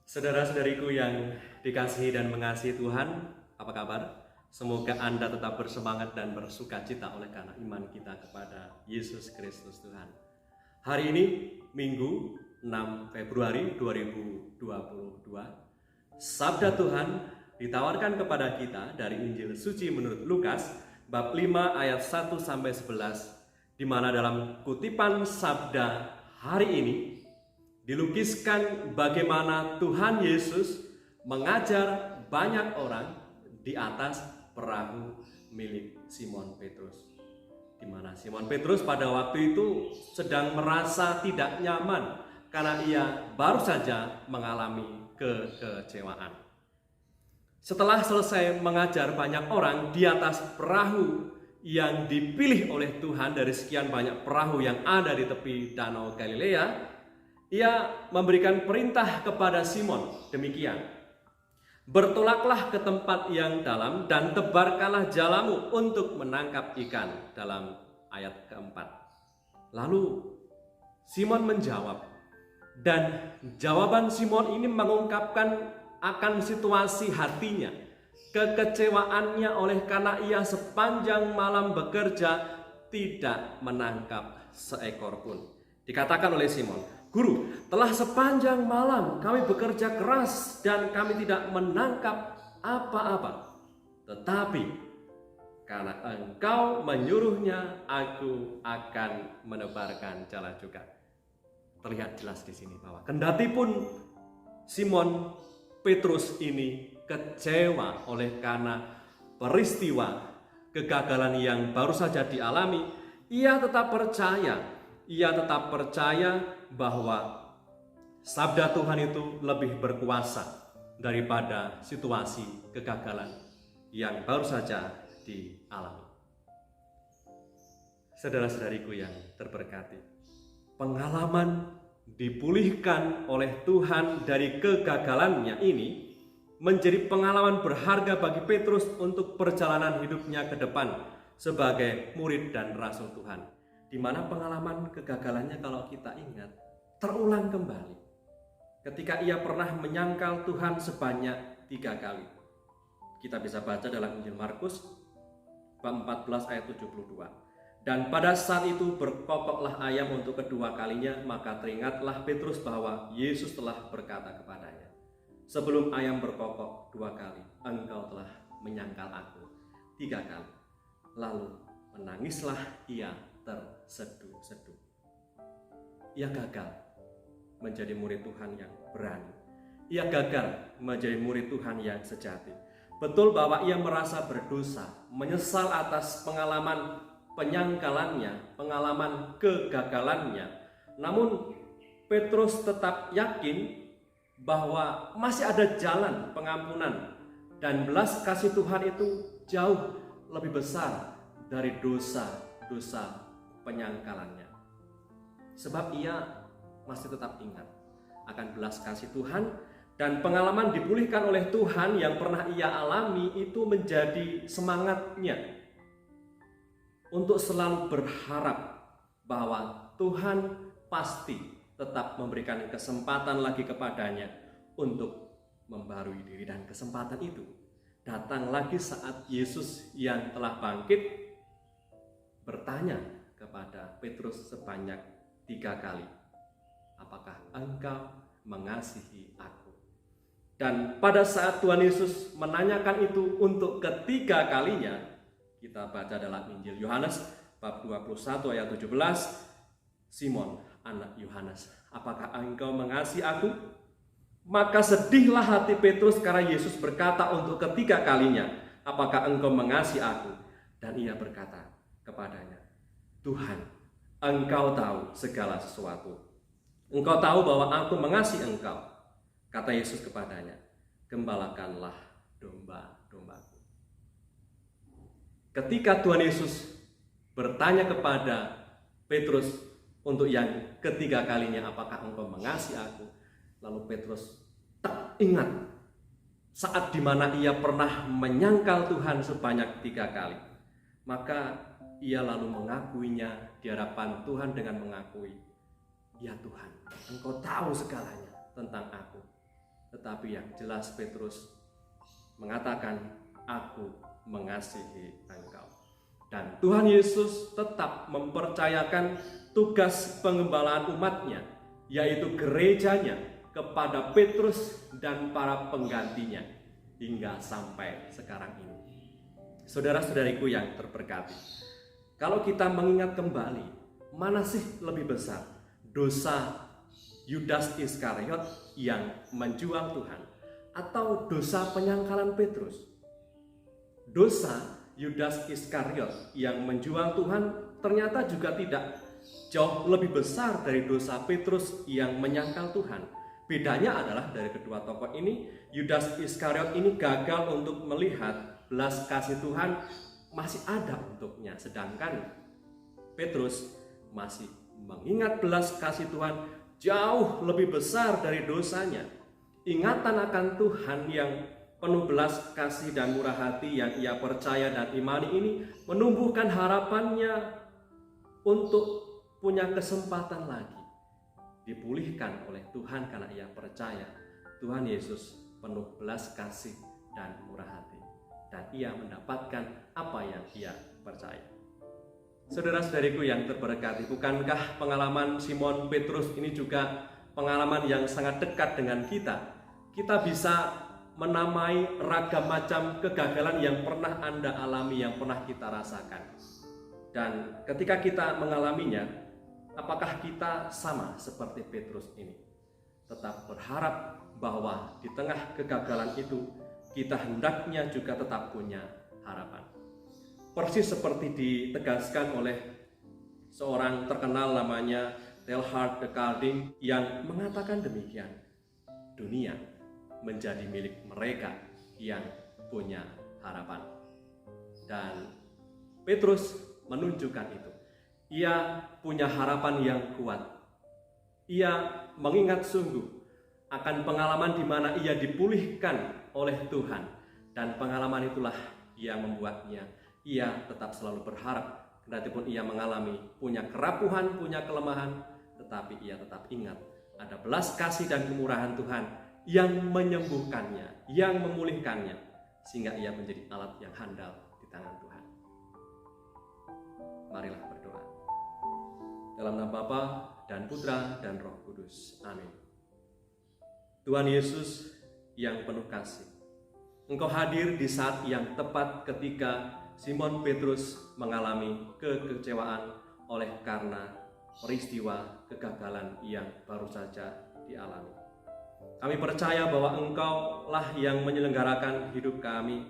Saudara-saudariku yang dikasihi dan mengasihi Tuhan, apa kabar? Semoga Anda tetap bersemangat dan bersuka cita oleh karena iman kita kepada Yesus Kristus Tuhan. Hari ini, Minggu 6 Februari 2022, Sabda Tuhan ditawarkan kepada kita dari Injil Suci menurut Lukas, bab 5 ayat 1-11, di mana dalam kutipan Sabda hari ini, dilukiskan bagaimana Tuhan Yesus mengajar banyak orang di atas perahu milik Simon Petrus. Di mana Simon Petrus pada waktu itu sedang merasa tidak nyaman karena ia baru saja mengalami kekecewaan. Setelah selesai mengajar banyak orang di atas perahu yang dipilih oleh Tuhan dari sekian banyak perahu yang ada di tepi Danau Galilea, ia memberikan perintah kepada Simon demikian, "Bertolaklah ke tempat yang dalam dan tebarkanlah jalamu untuk menangkap ikan," dalam ayat keempat. Lalu Simon menjawab, dan jawaban Simon ini mengungkapkan akan situasi hatinya, kekecewaannya oleh karena ia sepanjang malam bekerja tidak menangkap seekor pun. Dikatakan oleh Simon, "Guru, telah sepanjang malam kami bekerja keras dan kami tidak menangkap apa-apa. Tetapi karena Engkau menyuruhnya, aku akan menebarkan jala juga." Terlihat jelas di sini bahwa kendati pun Simon Petrus ini kecewa oleh karena peristiwa kegagalan yang baru saja dialami, ia tetap percaya bahwa sabda Tuhan itu lebih berkuasa daripada situasi kegagalan yang baru saja dialami. Saudara-saudariku yang terberkati, pengalaman dipulihkan oleh Tuhan dari kegagalannya ini menjadi pengalaman berharga bagi Petrus untuk perjalanan hidupnya ke depan sebagai murid dan rasul Tuhan, di mana pengalaman kegagalannya, kalau kita ingat, terulang kembali ketika ia pernah menyangkal Tuhan sebanyak 3 kali. Kita bisa baca dalam Injil Markus bab 14 ayat 72. "Dan pada saat itu berkokoklah ayam untuk kedua kalinya, maka teringatlah Petrus bahwa Yesus telah berkata kepadanya, 'Sebelum ayam berkokok 2 kali, engkau telah menyangkal aku 3 kali.' Lalu menangislah ia terseduh-seduh." Ia gagal menjadi murid Tuhan yang berani. Ia gagal menjadi murid Tuhan yang sejati. Betul bahwa ia merasa berdosa, menyesal atas pengalaman penyangkalannya, pengalaman kegagalannya. Namun Petrus tetap yakin bahwa masih ada jalan pengampunan dan belas kasih Tuhan itu jauh lebih besar dari dosa-dosa penyangkalannya. Sebab ia masih tetap ingat akan belas kasih Tuhan, dan pengalaman dipulihkan oleh Tuhan yang pernah ia alami itu menjadi semangatnya untuk selalu berharap bahwa Tuhan pasti tetap memberikan kesempatan lagi kepadanya untuk membarui diri. Dan kesempatan itu datang lagi saat Yesus yang telah bangkit bertanya kepada Petrus sebanyak 3 kali, "Apakah engkau mengasihi aku?" Dan pada saat Tuhan Yesus menanyakan itu untuk ketiga kalinya, kita baca dalam Injil Yohanes bab 21 ayat 17, "Simon, anak Yohanes, apakah engkau mengasihi aku?" Maka sedihlah hati Petrus karena Yesus berkata untuk ketiga kalinya, "Apakah engkau mengasihi aku?" Dan ia berkata kepadanya, "Tuhan, engkau tahu segala sesuatu. Engkau tahu bahwa aku mengasihi engkau." Kata Yesus kepadanya, "Gembalakanlah domba-dombaku." Ketika Tuhan Yesus bertanya kepada Petrus untuk yang ketiga kalinya, "Apakah engkau mengasihi aku?" Lalu Petrus ingat saat dimana ia pernah menyangkal Tuhan sebanyak 3 kali. Maka ia lalu mengakuinya di hadapan Tuhan dengan mengakui, "Ya Tuhan, engkau tahu segalanya tentang aku. Tetapi yang jelas Petrus mengatakan, aku mengasihi engkau. Dan Tuhan Yesus tetap mempercayakan tugas pengembalaan umatnya, yaitu gerejanya, kepada Petrus dan para penggantinya hingga sampai sekarang ini. Saudara-saudariku yang terberkati, kalau kita mengingat kembali, mana sih lebih besar dosa Yudas Iskariot yang menjual Tuhan atau dosa penyangkalan Petrus? Dosa Yudas Iskariot yang menjual Tuhan ternyata juga tidak jauh lebih besar dari dosa Petrus yang menyangkal Tuhan. Bedanya adalah dari kedua tokoh ini, Yudas Iskariot ini gagal untuk melihat belas kasih Tuhan masih ada untuknya, sedangkan Petrus masih mengingat belas kasih Tuhan jauh lebih besar dari dosanya. Ingatan akan Tuhan yang penuh belas kasih dan murah hati yang ia percaya dan imani ini menumbuhkan harapannya untuk punya kesempatan lagi dipulihkan oleh Tuhan karena ia percaya Tuhan Yesus penuh belas kasih dan murah hati, dan ia mendapatkan apa yang ia percaya. Saudara-saudariku yang terberkati, bukankah pengalaman Simon Petrus ini juga pengalaman yang sangat dekat dengan kita? Kita bisa menamai ragam macam kegagalan yang pernah Anda alami, yang pernah kita rasakan. Dan ketika kita mengalaminya, apakah kita sama seperti Petrus ini? Tetap berharap bahwa di tengah kegagalan itu, kita hendaknya juga tetap punya harapan. Persis seperti ditegaskan oleh seorang terkenal namanya Teilhard de Chardin yang mengatakan demikian, dunia menjadi milik mereka yang punya harapan. Dan Petrus menunjukkan itu. Ia punya harapan yang kuat. Ia mengingat sungguh akan pengalaman di mana ia dipulihkan oleh Tuhan, dan pengalaman itulah yang membuatnya ia tetap selalu berharap. Kedatipun ia mengalami punya kerapuhan, punya kelemahan, tetapi ia tetap ingat ada belas kasih dan kemurahan Tuhan yang menyembuhkannya, yang memulihkannya, sehingga ia menjadi alat yang handal di tangan Tuhan. Marilah berdoa. Dalam nama Bapa dan Putra dan Roh Kudus. Amin. Tuhan Yesus yang penuh kasih, Engkau hadir di saat yang tepat ketika Simon Petrus mengalami kekecewaan oleh karena peristiwa kegagalan yang baru saja dialami. Kami percaya bahwa Engkau-lah yang menyelenggarakan hidup kami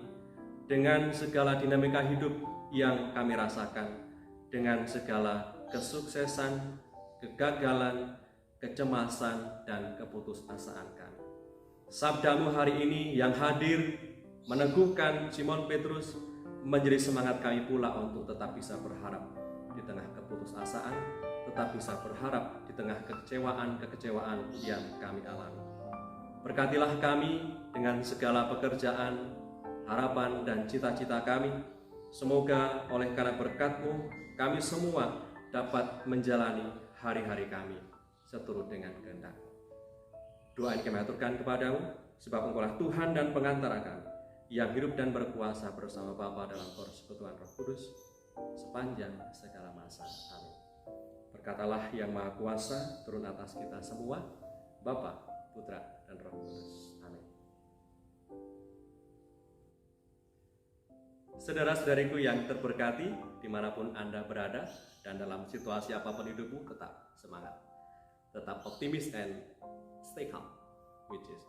dengan segala dinamika hidup yang kami rasakan, dengan segala kesuksesan, kegagalan, kecemasan, dan keputusasaan kami. Sabdamu hari ini yang hadir meneguhkan Simon Petrus, menjadi semangat kami pula untuk tetap bisa berharap di tengah keputusasaan, tetap bisa berharap di tengah kekecewaan yang kami alami. Berkatilah kami dengan segala pekerjaan, harapan, dan cita-cita kami. Semoga oleh karena berkat-Mu, kami semua dapat menjalani hari-hari kami seturut dengan kehendak-Mu. Doa ini kami aturkan kepadamu, sebab Engkau lah Tuhan dan pengantara kami, yang hidup dan berkuasa bersama Bapa dalam persekutuan Roh Kudus sepanjang segala masa. Amin. Berkatalah yang Maha Kuasa turun atas kita semua, Bapa, Putra, dan Roh Kudus. Amin. Saudara-saudariku yang terberkati, dimanapun Anda berada dan dalam situasi apapun hidupmu, tetap semangat, tetap optimis, and stay calm with Jesus.